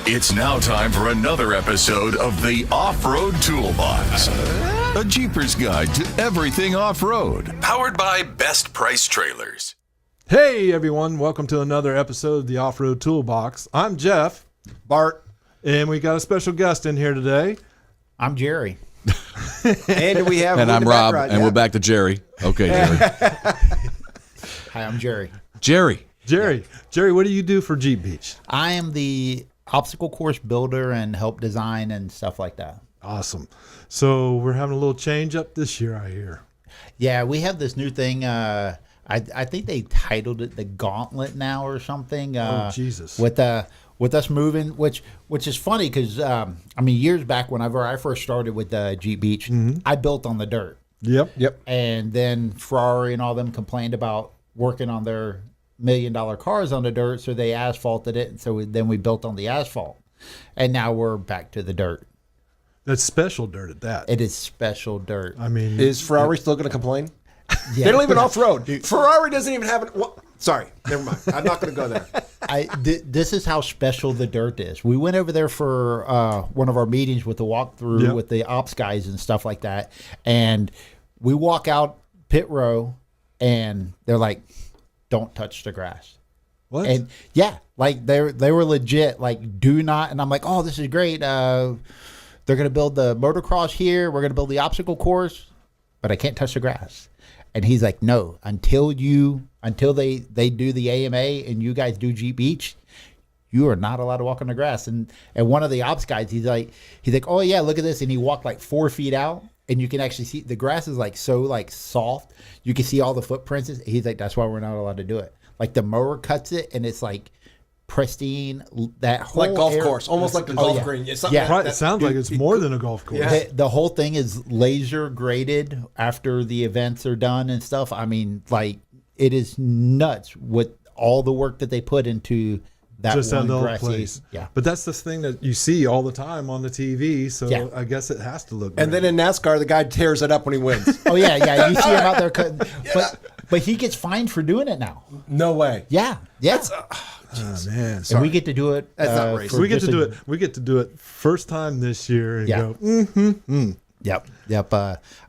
It's now time for another episode of the Off-Road Toolbox. A Jeepers guide to everything off-road. Powered by Best Price Trailers. Hey everyone, welcome to another episode of the Off-Road Toolbox. I'm Jeff. Bart. And we got a special guest in here today. I'm Jerry. And we have and I'm Rob, and we're back to Jerry. Okay, Jerry. Hi, I'm Jerry. Jerry, what do you do for Jeep Beach? I am the obstacle course builder and help design and stuff like that. Awesome. So we're having a little change up this year, I hear. Yeah, we have this new thing. I think they titled it the Gauntlet now or something. Jesus. With us moving, which is funny because years back whenever I first started with Jeep Beach, I built on the dirt. Yep. And then Ferrari and all them complained about working on their $1 million cars on the dirt, so they asphalted it. And so then we built on the asphalt, and now we're back to the dirt. That's special dirt at that. It is special dirt. I mean, is Ferrari still going to complain? Yeah. They don't even off-road. Ferrari doesn't even have it. Well, sorry, never mind. I'm not going to go there. This is how special the dirt is. We went over there for one of our meetings with the walkthrough with the ops guys and stuff like that, and we walk out pit row, and they're like, "Don't touch the grass." What? And yeah, like they were legit, like, do not. And I'm like, "Oh, this is great. They're going to build the motocross here. We're going to build the obstacle course, but I can't touch the grass." And he's like, "No, until they do the AMA and you guys do Jeep Beach, you are not allowed to walk on the grass." And one of the ops guys, he's like, "Oh yeah, look at this." And he walked like 4 feet out, and you can actually see the grass is like so like soft. You can see all the footprints. He's like, "That's why we're not allowed to do it." Like the mower cuts it, and it's like pristine. That whole like golf course, almost like the golf green. It's something it sounds like it's more than a golf course. Yeah. The whole thing is laser graded after the events are done and stuff. I mean, like, it is nuts with all the work that they put into that Just one that little grassy place. Yeah. But that's the thing that you see all the time on the TV, so Yeah. I guess it has to look And great. then in NASCAR, the guy tears it up when he wins. Oh yeah. You see him out there cutting, but he gets fined for doing it now. No way. Yeah. Oh man, And we get to do it. That's not racist. we get to do it. We get to do it first time this year and Yeah. go. Yep.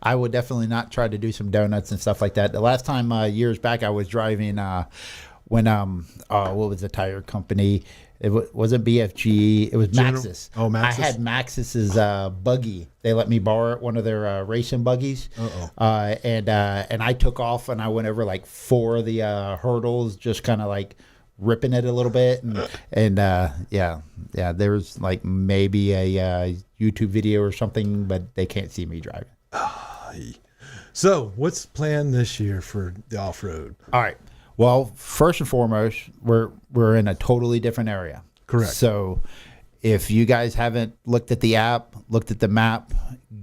I would definitely not try to do some donuts and stuff like that. The last time years back, I was driving when what was the tire company? It wasn't BFG. It was Maxxis. Oh, Maxxis. I had Maxxis's buggy. They let me borrow one of their racing buggies. And I took off and I went over like 4 of the hurdles, just kind of like ripping it a little bit. And there's like maybe a YouTube video or something, but they can't see me driving. So, what's planned this year for the off-road? All right. Well, first and foremost, we're in a totally different area. Correct. So if you guys haven't looked at the app, looked at the map,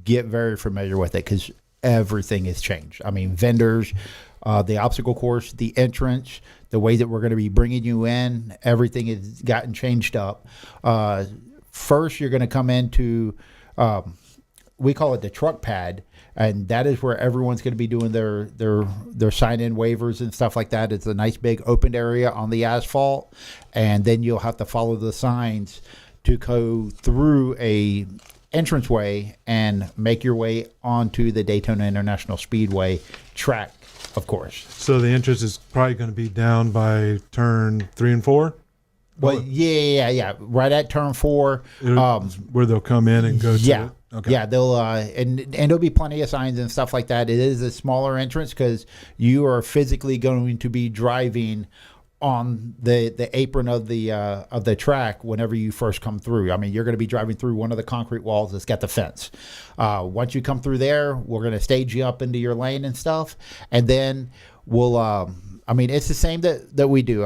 get very familiar with it because everything has changed. I mean, vendors, the obstacle course, the entrance, the way that we're going to be bringing you in, everything has gotten changed up. First, you're going to come into, we call it the truck pad. And that is where everyone's going to be doing their sign-in waivers and stuff like that. It's a nice big open area on the asphalt, and then you'll have to follow the signs to go through a entranceway and make your way onto the Daytona International Speedway track, of course. So the entrance is probably going to be down by turn 3 and 4. Well, yeah. Right at turn 4, where they'll come in and go to it. Okay. Yeah, they'll and there'll be plenty of signs and stuff like that. It is a smaller entrance because you are physically going to be driving on the apron of the track whenever you first come through. I mean, you're going to be driving through one of the concrete walls that's got the fence. Once you come through there, we're going to stage you up into your lane and stuff, and then we'll. It's the same that we do.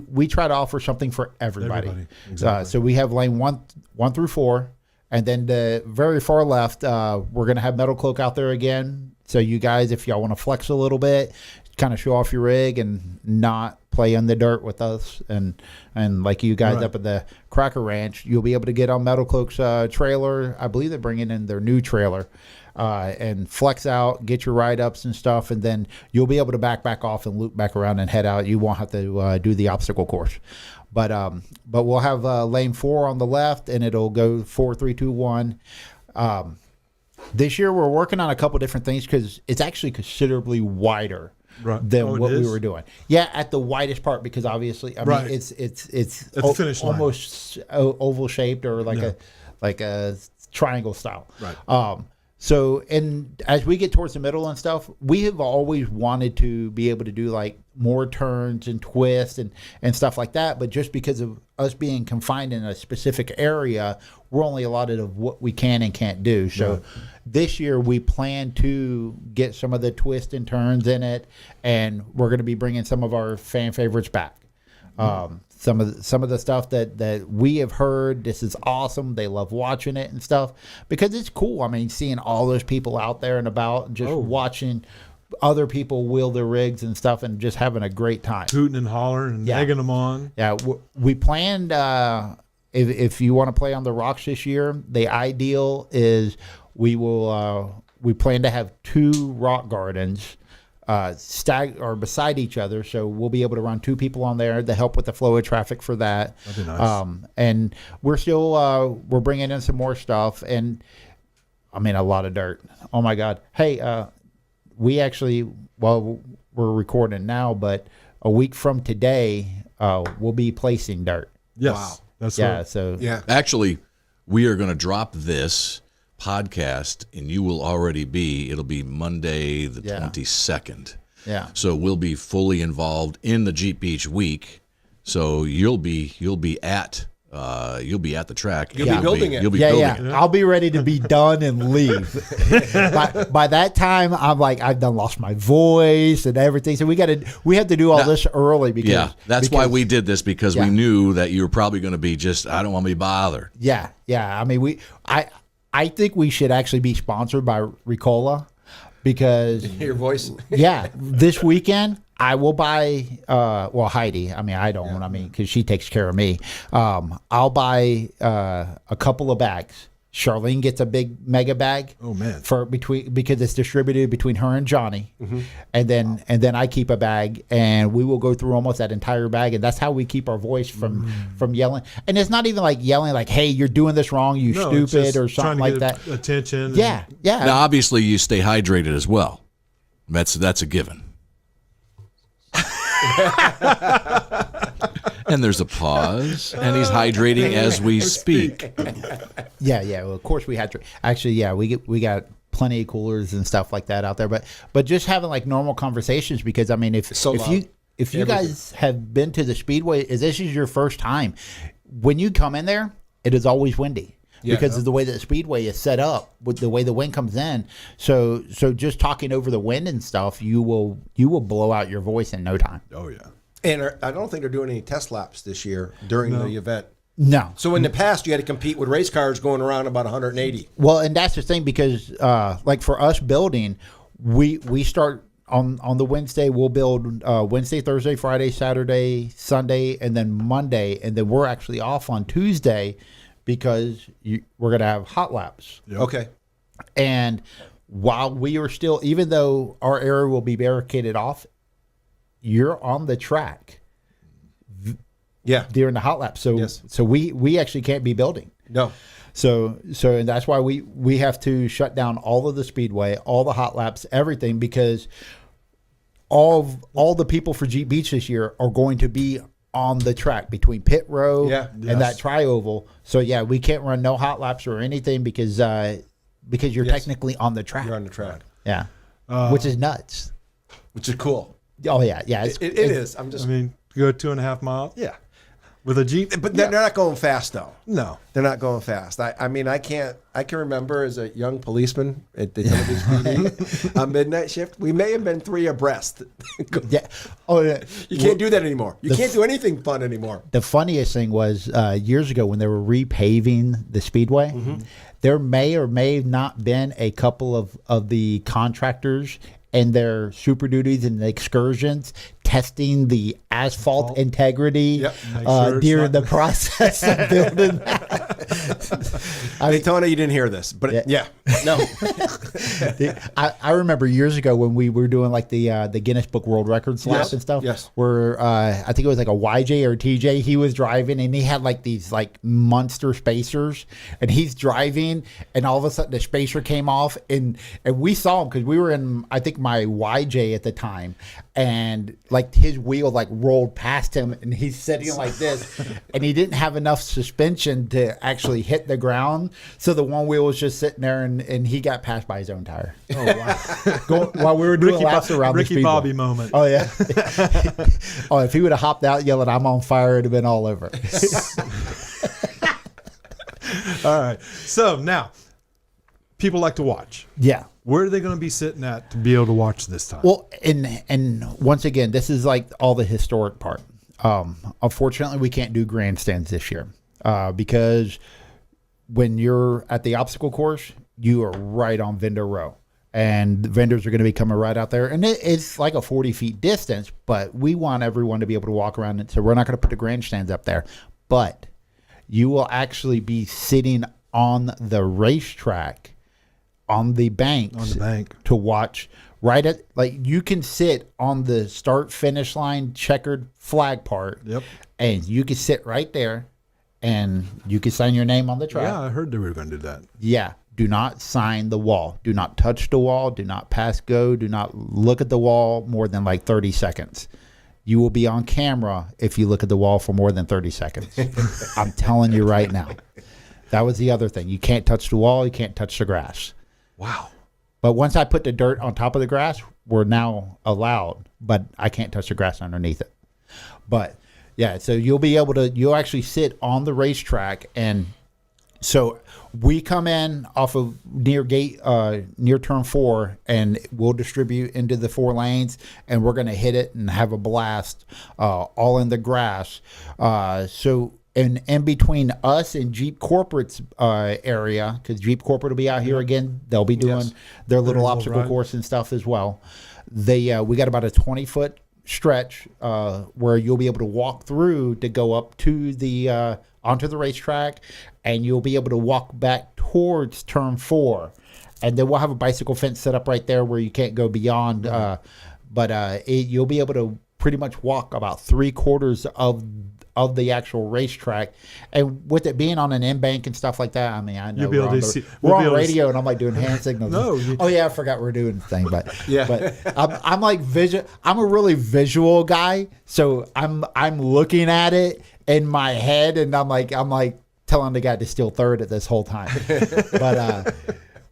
We try to offer something for everybody. Exactly. So we have lane 1 through 4. And then the very far left, we're going to have Metal Cloak out there again. So you guys, if y'all want to flex a little bit, kind of show off your rig and not play in the dirt with us. And like you guys up at the Cracker Ranch, you'll be able to get on Metal Cloak's trailer. I believe they're bringing in their new trailer. And flex out, get your ride-ups and stuff, and then you'll be able to back off and loop back around and head out. You won't have to do the obstacle course. But we'll have lane 4 on the left, and it'll go 4, 3, 2, 1. This year we're working on a couple different things because it's actually considerably wider than what we were doing. Yeah, at the widest part, because obviously, I mean, it's at the finish line. Almost oval shaped or like a triangle style. Right. So, and as we get towards the middle and stuff, we have always wanted to be able to do like more turns and twists and stuff like that. But just because of us being confined in a specific area, we're only allotted of what we can and can't do. So this year we plan to get some of the twists and turns in it, and we're going to be bringing some of our fan favorites back. Some of the stuff that we have heard, this is awesome. They love watching it and stuff because it's cool. I mean, seeing all those people out there and about, just watching other people wheel their rigs and stuff, and just having a great time, hooting and hollering and egging them on. Yeah, we planned. If you want to play on the rocks this year, the ideal is we plan to have 2 rock gardens or beside each other, so we'll be able to run 2 people on there to help with the flow of traffic for that. That'd be nice. And we're still we're bringing in some more stuff, and I mean a lot of dirt. Oh my God! Hey, we actually we're recording now, but a week from today we'll be placing dirt. Yes. Wow. That's Yeah. right. Actually, we are going to drop this podcast, and you will already be. It'll be Monday the 22nd. Yeah. So we'll be fully involved in the Jeep Beach week. So you'll be at the track. You'll be building it. You'll be building it. I'll be ready to be done and leave. by that time, I'm like, I've done lost my voice and everything. So we have to do all this early because that's why we did this, because we knew that you were probably going to be I don't want to be bothered. Yeah. I mean, I think we should actually be sponsored by Ricola because Your voice. this weekend I will buy Heidi. I mean, I don't. I mean, because she takes care of me. I'll buy a couple of bags. Charlene gets a big mega bag. Oh man! Because it's distributed between her and Johnny, and then I keep a bag, and we will go through almost that entire bag, and that's how we keep our voice from yelling. And it's not even like yelling like, "Hey, you're doing this wrong, you stupid," or something like that. Attention. Yeah. Now, obviously, you stay hydrated as well. That's a given. And there's a pause, and he's hydrating as we speak. Yeah. Well, of course we had to. Actually, we got plenty of coolers and stuff like that out there. But just having like normal conversations, because I mean, if you guys have been to the Speedway, if this is your first time, when you come in there, it is always windy. Because of the way that the Speedway is set up, with the way the wind comes in. So just talking over the wind and stuff, you will blow out your voice in no time. Oh yeah. And I don't think they're doing any test laps this year during the event. No. So in the past, you had to compete with race cars going around about 180. Well, and that's the thing, because like for us building, we start on the Wednesday. We'll build Wednesday, Thursday, Friday, Saturday, Sunday, and then Monday, and then we're actually off on Tuesday because we're going to have hot laps. Yep. Okay. And while we are still, even though our area will be barricaded off, you're on the track during the hot lap. So so we actually can't be building. No. So and that's why we have to shut down all of the Speedway, all the hot laps, everything, because all the people for Jeep Beach this year are going to be on the track between pit row and that tri-oval. So we can't run no hot laps or anything because you're technically on the track. You're on the track. Yeah. Which is nuts. Which is cool. Oh yeah. It is. I mean, go 2.5 miles. Yeah. With a Jeep. But they're not going fast though. No. They're not going fast. I mean, I can remember as a young policeman at the television PD on midnight shift, we may have been 3 abreast. Yeah. Oh yeah. You can't do that anymore. You can't do anything fun anymore. The funniest thing was years ago when they were repaving the Speedway, there may or may have not been a couple of the contractors and their super duties and the excursions testing the asphalt integrity during the process of building that. Daytona, you didn't hear this, but yeah. No. I remember years ago when we were doing like the Guinness Book World Records lap and stuff. Yes. Where I think it was like a YJ or a TJ. He was driving and he had like these like monster spacers, and he's driving, and all of a sudden the spacer came off, and we saw him because we were in, I think, my YJ at the time, and like his wheel like rolled past him, and he's sitting like this, and he didn't have enough suspension to actually hit the ground, so the one wheel was just sitting there, and he got passed by his own tire. Oh wow! While we were doing laps around Ricky the speedway. Bobby moment. Oh yeah. Oh, if he would have hopped out yelling "I'm on fire," it'd have been all over. All right. So now, people like to watch. Yeah. Where are they going to be sitting at to be able to watch this time? Well, and once again, this is like all the historic part. Unfortunately, we can't do grandstands this year because when you're at the obstacle course, you are right on vendor row, and the vendors are going to be coming right out there, and it's like a 40 feet distance, but we want everyone to be able to walk around it, so we're not going to put the grandstands up there, but you will actually be sitting on the racetrack on the banks to watch right at, like, you can sit on the start finish line checkered flag part. Yep. And you can sit right there and you can sign your name on the track. Yeah, I heard they were going to do that. Yeah. Do not sign the wall. Do not touch the wall. Do not pass go. Do not look at the wall more than like 30 seconds. You will be on camera if you look at the wall for more than 30 seconds. I'm telling you right now. That was the other thing. You can't touch the wall. You can't touch the grass. Wow. But once I put the dirt on top of the grass, we're now allowed, but I can't touch the grass underneath it. But yeah, so you'll actually sit on the racetrack. And so we come in off of near turn 4, and we'll distribute into the 4 lanes, and we're going to hit it and have a blast, all in the grass. So in between us and Jeep Corporate's area, because Jeep Corporate will be out here again, they'll be doing their little obstacle course and stuff as well. We got about a 20-foot stretch where you'll be able to walk through to go up to the onto the racetrack, and you'll be able to walk back towards turn 4, and then we'll have a bicycle fence set up right there where you can't go beyond. You'll be able to pretty much walk about 3/4 of the actual racetrack, and with it being on an M-bank and stuff like that, I mean, I know You'll be able to see, we're on radio, and I'm like doing hand signals. No, oh yeah, I forgot we're doing the thing, but I'm like I'm a really visual guy, so I'm looking at it in my head, and I'm like telling the guy to steal third at this whole time,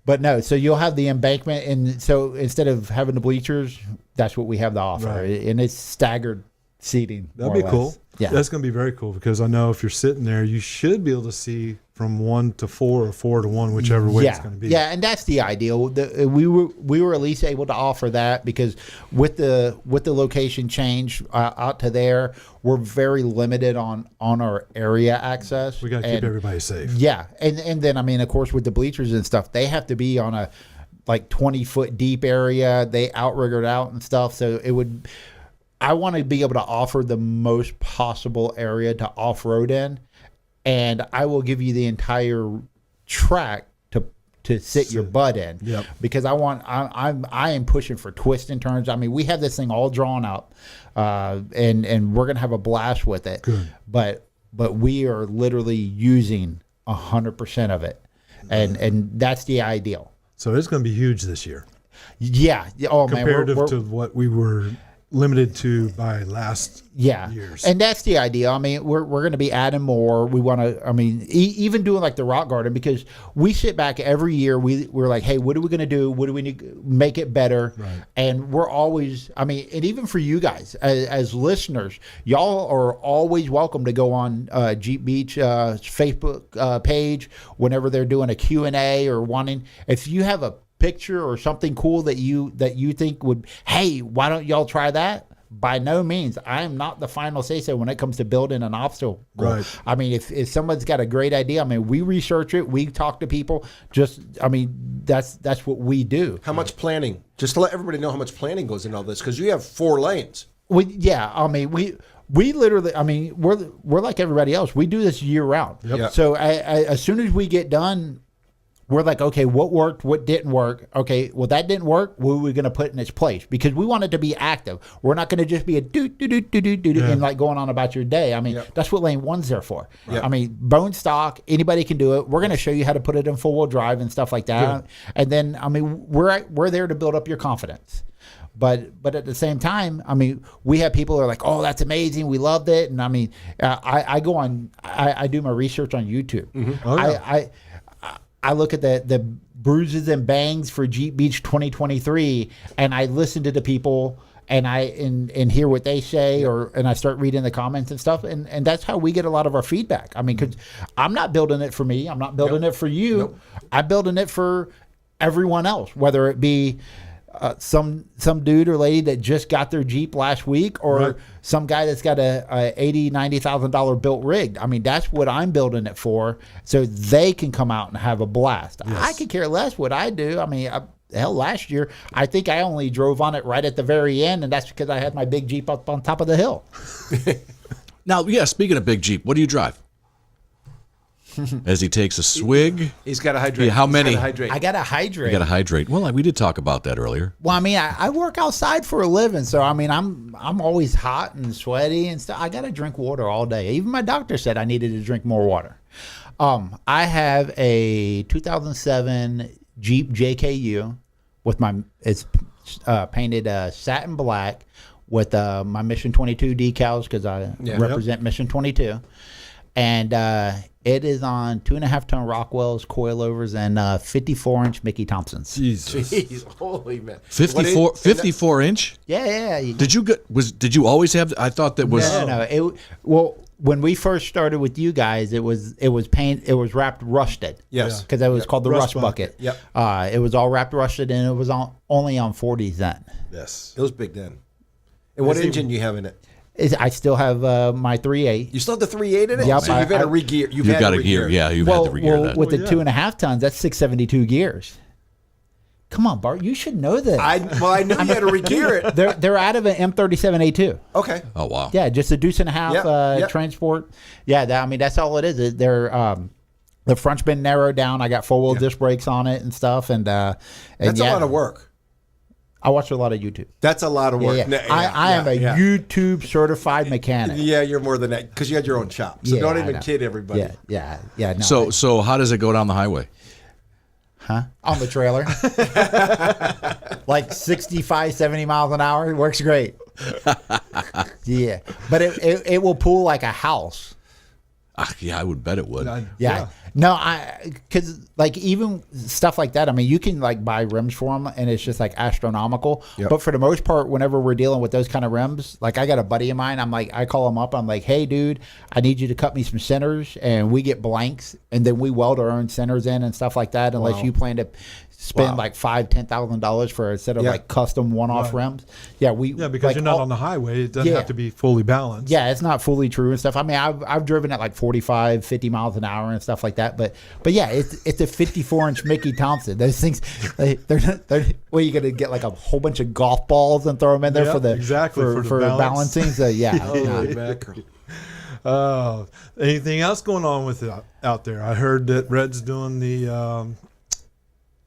but no. So you'll have the embankment, and so instead of having the bleachers, that's what we have to offer, and it's staggered seating. That'd be cool. Yeah, that's going to be very cool, because I know if you're sitting there, you should be able to see from 1 to 4 or 4 to 1, whichever way it's going to be. Yeah, and that's the ideal. We were at least able to offer that, because with the location change out to there, we're very limited on our area access. We got to keep everybody safe. Yeah, and then I mean, of course, with the bleachers and stuff, they have to be on a like 20-foot deep area. They outriggered out and stuff, so it would. I want to be able to offer the most possible area to off-road in, and I will give you the entire track to sit your butt in. Yep. Because I am pushing for twists and turns. I mean, we have this thing all drawn up, and we're gonna have a blast with it. Good. But we are literally using 100% of it, and that's the ideal. So it's going to be huge this year. Yeah. Oh man. Comparative to what we were limited to by last years. And that's the idea. I mean, we're going to be adding more. We want to, I mean, even doing like the rock garden, because we sit back every year. We're like, hey, what are we going to do? What do we need to make it better? Right. And we're always, I mean, and even for you guys as listeners, y'all are always welcome to go on Jeep Beach Facebook page whenever they're doing a Q&A or wanting, if you have a picture or something cool that you think would, hey, why don't y'all try that? By no means, I am not the final say-so when it comes to building an obstacle. Right. I mean, if someone's got a great idea, I mean, we research it, we talk to people. I mean, that's what we do. How much planning? Just to let everybody know how much planning goes into all this, because you have 4 lanes. I mean, we literally, I mean, we're like everybody else. We do this year round. Yep. So as soon as we get done, we're like, okay, what worked, what didn't work? Okay, well, that didn't work. What are we going to put in its place? Because we want it to be active. We're not going to just be a do and like going on about your day. I mean, that's what lane one's there for. I mean, bone stock, anybody can do it. We're going to show you how to put it in full wheel drive and stuff like that. And then, I mean, we're there to build up your confidence. But at the same time, I mean, we have people who are like, oh, that's amazing. We loved it. And I mean, I go on, I do my research on YouTube. Oh, yeah. I look at the bruises and bangs for Jeep Beach 2023, and I listen to the people and and hear what they say, and I start reading the comments and stuff, and that's how we get a lot of our feedback. I mean, because I'm not building it for me, I'm not building it for you, I'm building it for everyone else, whether it be some dude or lady that just got their Jeep last week, or some guy that's got a $80,000-$90,000 built rig. I mean, that's what I'm building it for, so they can come out and have a blast. I could care less what I do. I mean, hell, last year I think I only drove on it right at the very end, and that's because I had my big Jeep up on top of the hill. Now, speaking of big Jeep, what do you drive? As he takes a swig. He's got to hydrate. How many? I got to hydrate. You got to hydrate. Well, we did talk about that earlier. Well, I mean, I work outside for a living, so I mean, I'm always hot and sweaty and stuff. I got to drink water all day. Even my doctor said I needed to drink more water. I have a 2007 Jeep JKU with it's painted satin black with my Mission 22 decals because I represent Mission 22. And it is on 2.5-ton Rockwells, coilovers, and 54-inch Mickey Thompsons. Jesus. Jeez, holy man. 54 inch? Yeah. Did you always have? I thought that was No. Well, when we first started with you guys, it was wrapped rusted. Yes. Because it was called the Rust Bucket. Yep. It was all wrapped rusted, and it was only on 40s then. Yes. It was big then. And what engine do you have in it? I still have my 3.8. You still have the 3.8 in it? Yep, So you've had a re-gear. You've got a gear. Yeah, you've had the re-gear. Well, with the 2.5 tons, that's 672 gears. Come on, Bart, you should know this. I knew you had to re-gear it. They're out of an M37A2. Okay. Oh wow. Yeah, just a deuce and a half transport. Yeah, that's all it is. They're the front's been narrowed down. I got 4-wheel disc brakes on it and stuff, and that's a lot of work. I watch a lot of YouTube. That's a lot of work. Yeah. I am a YouTube certified mechanic. Yeah, you're more than that because you had your own shop. So don't even kid everybody. Yeah. No, So how does it go down the highway? Huh? On the trailer. Like 65, 70 miles an hour. It works great. Yeah. But it will pull like a house. Yeah, I would bet it would. Yeah. No, because like even stuff like that, I mean, you can like buy rims for them and it's just like astronomical. Yep. But for the most part, whenever we're dealing with those kind of rims, like I got a buddy of mine, I call him up. I'm like, hey, dude, I need you to cut me some centers, and we get blanks, and then we weld our own centers in and stuff like that. Unless you plan to spend like $5,000-$10,000 for a set of like custom one-off rims. Yeah, because like, you're not on the highway. It doesn't have to be fully balanced. Yeah, it's not fully true and stuff. I mean, I've driven at like 45, 50 miles an hour and stuff like that. But yeah, it's a 54-inch Mickey Thompson. Those things, they're you gonna get like a whole bunch of golf balls and throw them in there for balancing. So yeah. Holy mackerel. Anything else going on with it out there? I heard that Red's doing the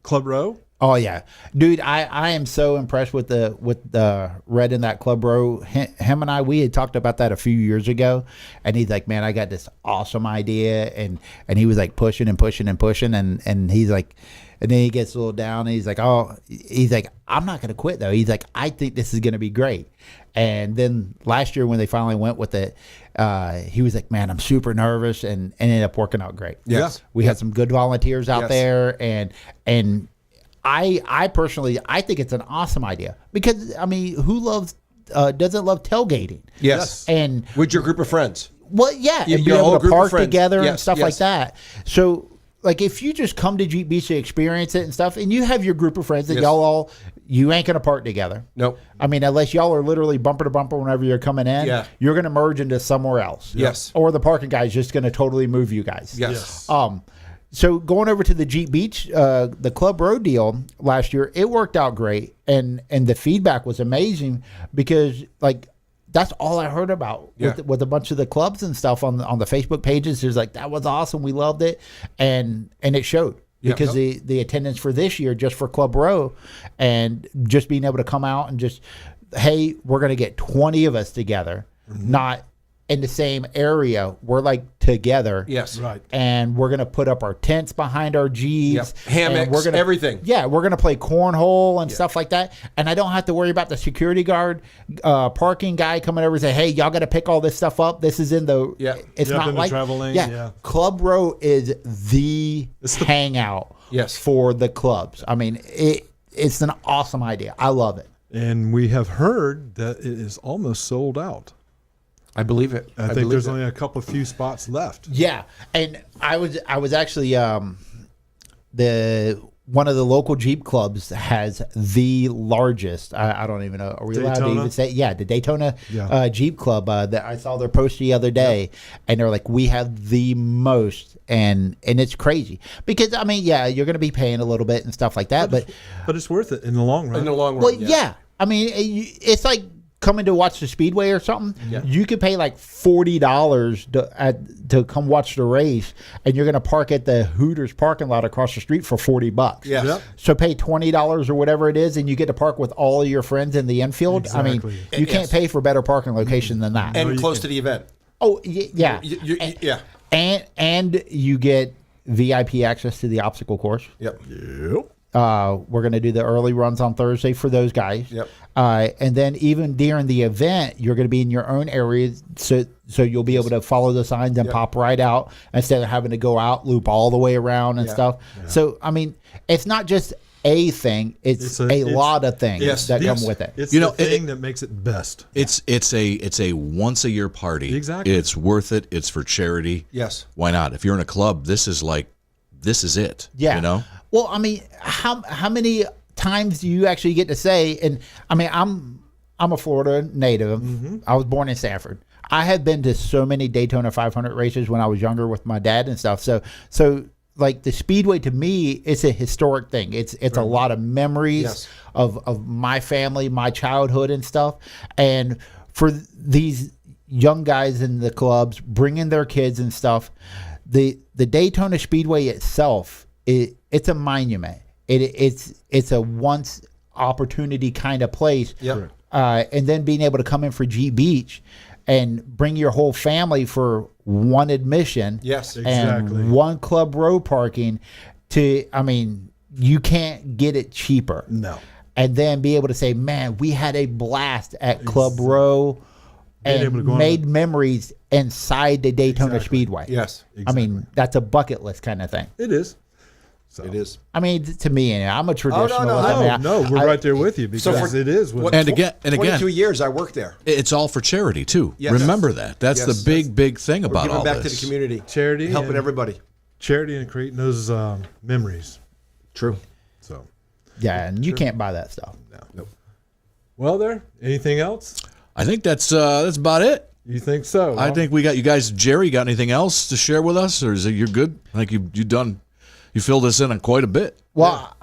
Club Row. Oh yeah, dude! I am so impressed with the Red in that Club Row. Him and we had talked about that a few years ago, and he's like, "Man, I got this awesome idea," and he was like pushing and he's like, and then he gets a little down, and he's like, "I'm not gonna quit though." He's like, "I think this is gonna be great." And then last year when they finally went with it, he was like, "Man, I'm super nervous," and ended up working out great. Yes, we had some good volunteers out there, and I personally think it's an awesome idea because I mean, who doesn't love tailgating? Yes, and with your group of friends. Well, yeah, and be able to park together and stuff like that. So, like, if you just come to Jeep Beach to experience it and stuff, and you have your group of friends that you ain't gonna park together. Nope. I mean, unless y'all are literally bumper to bumper whenever you're coming in, you're gonna merge into somewhere else. Yes. Or the parking guy's just gonna totally move you guys. Yes. So going over to the Jeep Beach, the Club Road deal last year, it worked out great, and the feedback was amazing because like that's all I heard about with a bunch of the clubs and stuff on the Facebook pages. There's like, that was awesome. We loved it. And it showed. Because the attendance for this year, just for Club Row, and just being able to come out and just, hey, we're going to get 20 of us together, not in the same area. We're like together. Yes. Right. And we're going to put up our tents behind our Jeeps. Hammocks, we're gonna, everything. Yeah, we're going to play cornhole and stuff like that. And I don't have to worry about the security guard, parking guy coming over and say, hey, y'all got to pick all this stuff up. This is in the, it's not like, travel lane, Club Row is the hangout for the clubs. I mean, it's an awesome idea. I love it. And we have heard that it is almost sold out. I believe it. I think there's only a couple of few spots left. Yeah, and I was actually one of the local Jeep clubs has the largest. I don't even know. Are we allowed to even say? Yeah, the Daytona Jeep Club. That I saw their post the other day, and they're like, we have the most, and it's crazy because I mean, yeah, you're going to be paying a little bit and stuff like that, but it's worth it in the long run. In the long run, well, yeah. I mean, it's like coming to watch the Speedway or something. Yeah. You could pay like $40 to come watch the race, and you're going to park at the Hooters parking lot across the street for $40. Yes. Yep. So pay $20 or whatever it is, and you get to park with all of your friends in the infield. Exactly. I mean, you can't pay for better parking location than that. And close to the event. Oh yeah, yeah. And you get VIP access to the obstacle course. Yep. We're going to do the early runs on Thursday for those guys. Yep. And then even during the event, you're going to be in your own area, so you'll be able to follow the signs and pop right out instead of having to go out, loop all the way around and stuff. Yeah. So, I mean, it's not just a thing; it's a lot of things that come with it. It's the thing that makes it best. It's a once a year party. Exactly. It's worth it. It's for charity. Yes. Why not? If you're in a club, this is it. Yeah. You know. Well, I mean, how many times do you actually get to say? And I mean, I'm a Florida native. Mm-hmm. I was born in Sanford. I have been to so many Daytona 500 races when I was younger with my dad and stuff. So like the Speedway to me, it's a historic thing. It's a lot of memories of my family, my childhood and stuff. And for these young guys in the clubs bringing their kids and stuff, the Daytona Speedway itself, it's a monument. It's a once opportunity kind of place. Yep. And then being able to come in for G Beach and bring your whole family for one admission. Yes, exactly. And one Club Row parking I mean, you can't get it cheaper. No. And then be able to say, man, we had a blast at Club Row and made memories inside the Daytona Speedway. Yes. Exactly. I mean, that's a bucket list kind of thing. It is. So. It is. I mean, to me, I'm a traditionalist. We're right there with you because it is. And again, 22 years I worked there. It's all for charity too. Yes. Remember that. That's the big thing about all this. Giving back to the community, charity, helping everybody, charity, and creating those memories. True. So. Yeah, and you can't buy that stuff. No. Nope. Well, anything else? I think that's about it. You think so? I think we got you guys. Jerry, got anything else to share with us, or is it you're good? I think you've done. You filled us in on quite a bit. Well,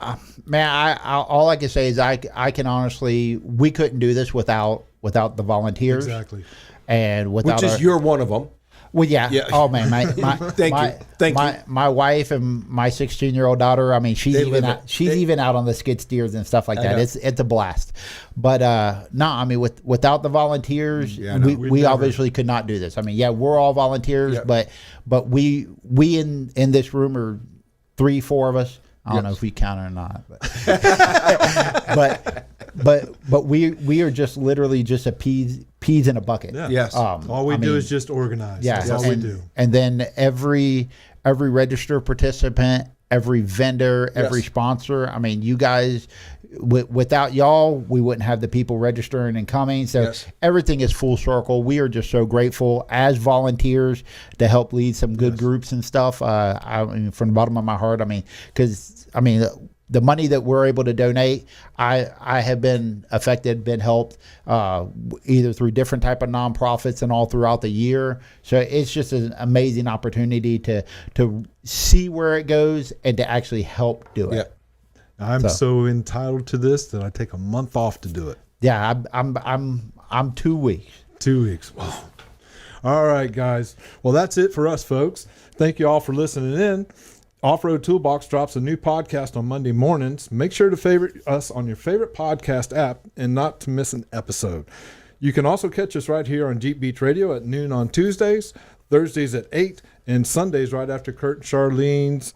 man, all I can say is I can honestly, we couldn't do this without the volunteers. Exactly. And without you're one of them. Well, yeah. Oh man, Thank you. My wife and my 16-year-old daughter. I mean, she's even out on the skid steers and stuff like that. It's a blast. But no, I mean, without the volunteers, we obviously could not do this. I mean, yeah, we're all volunteers, but we in this room are 3-4 of us. I don't know if we count it or not, but we are just literally just a peas in a bucket. Yeah. Yes. All we do is just organize. Yeah. That's all we do. And then every registered participant, every vendor, every sponsor. I mean, you guys, without y'all, we wouldn't have the people registering and coming. So everything is full circle. We are just so grateful as volunteers to help lead some good groups and stuff. I mean, from the bottom of my heart, I mean, because the money that we're able to donate, I have been affected, been helped either through different type of nonprofits and all throughout the year. So it's just an amazing opportunity to see where it goes and to actually help do it. Yeah. I'm so entitled to this that I take a month off to do it. Yeah, I'm 2 weeks. 2 weeks. Wow. All right, guys. Well, that's it for us, folks. Thank you all for listening in. Off-Road Toolbox drops a new podcast on Monday mornings. Make sure to favorite us on your favorite podcast app and not to miss an episode. You can also catch us right here on Jeep Beach Radio at noon on Tuesdays, Thursdays at 8, and Sundays right after Kurt and Charlene's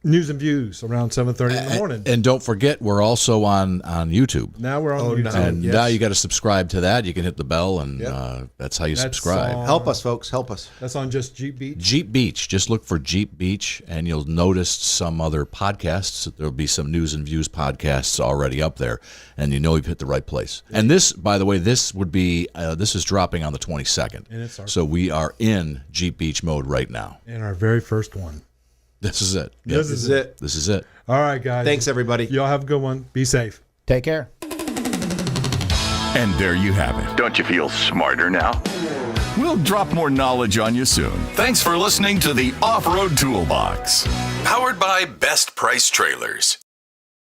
News and Views around 7:30 in the morning. And don't forget, we're also on YouTube. Now we're on YouTube. And now you got to subscribe to that. You can hit the bell, and that's how you subscribe. Help us, folks. Help us. That's on just Jeep Beach? Jeep Beach. Just look for Jeep Beach, and you'll notice some other podcasts. There'll be some News and Views podcasts already up there, and you know you've hit the right place. And this, by the way, this would be this is dropping on the 22nd. And it's so we are in Jeep Beach mode right now. And our very first one. This is it. This is it. This is it. All right, guys. Thanks, everybody. Y'all have a good one. Be safe. Take care. And there you have it. Don't you feel smarter now? We'll drop more knowledge on you soon. Thanks for listening to the Off-Road Toolbox. Powered by Best Price Trailers.